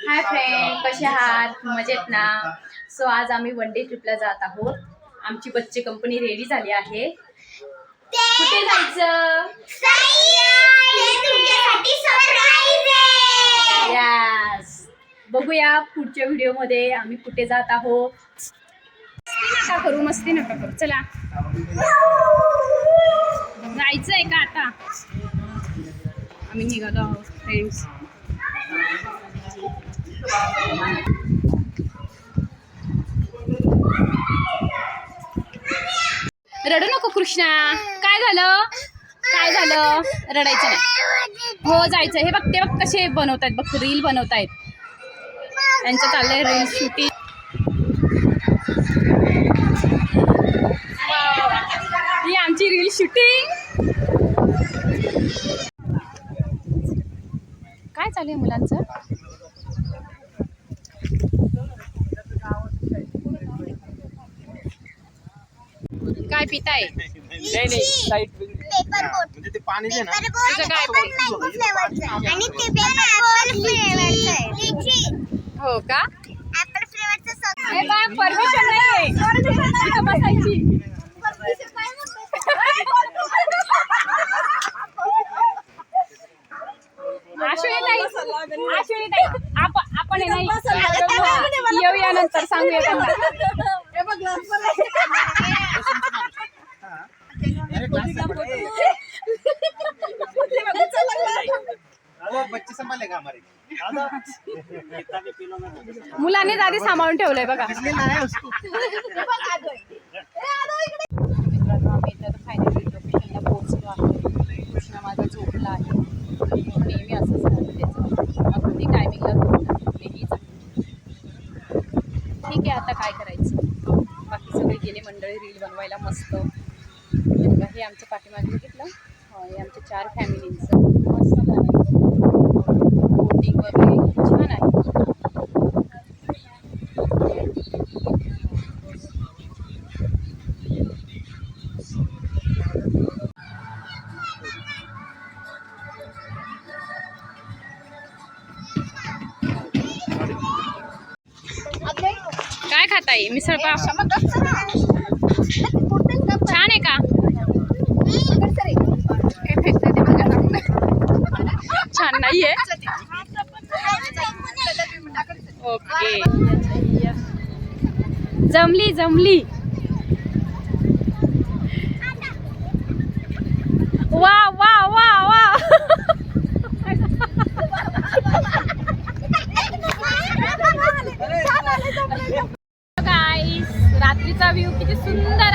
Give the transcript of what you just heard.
Hi friend, कसे आहात? मजेत ना? सो आज आम्ही वन डे ट्रिपला जात आहोत. आमची बच्चे कंपनी रेडी झाली आहे. कुठे जायचं? यस, बघूया पुढच्या व्हिडिओ मध्ये आम्ही कुठे जात आहोत. नका करू, मस्ती नका करू. चला जायचंय का आता? आम्ही निघालो आहोत फ्रेंड्स. रडू नको कृष्णा. काय झालं? काय झालं? रडायचं नाही. हो जायचं. हे बघ, ते बघ कसे बनवतायत, बघ रील बनवतायत. त्यांचं चाललंय रील शूटिंग. ही आमची रील शूटिंग. काय चालू आहे मुलांचं? काय पिताय? म्हणजे ते पाणी जे ना तुझं काय? आणि ते ऍपल फ्लेवरचं आहे. हो का? Apple फ्लेवरचं sauce. ए बा, परमिशन नाहीये इथं बसायची. आश्विनी, आपण नाही येऊया नंतर सांगूया त्यांना. बच्चे संभालेगा हमारे. मुलांनी आधी सांभाळून ठेवलंय बघा. फायनली लोकेशनला पोहोचलो आहे. कृष्णा माझा झोपला आहे. नेहमी असंच झालं त्याचं. अगदी टायमिंगला झोपला. ठीक आहे, आता काय करायचं. बाकी सगळे गेले मंडळी रील बनवायला मस्त. हे आमचं पाठीमागे बघितलं, हे आमच्या 4 फॅमिलींचं मस्त झालं. बोटिंग वगैरे छान आहे. काय खाताय? मिसळ पाव छान आहे का? छान नाहीये. ओके, जमली. वा वा वा वा. गाईस, रात्रीचा व्ह्यू किती सुंदर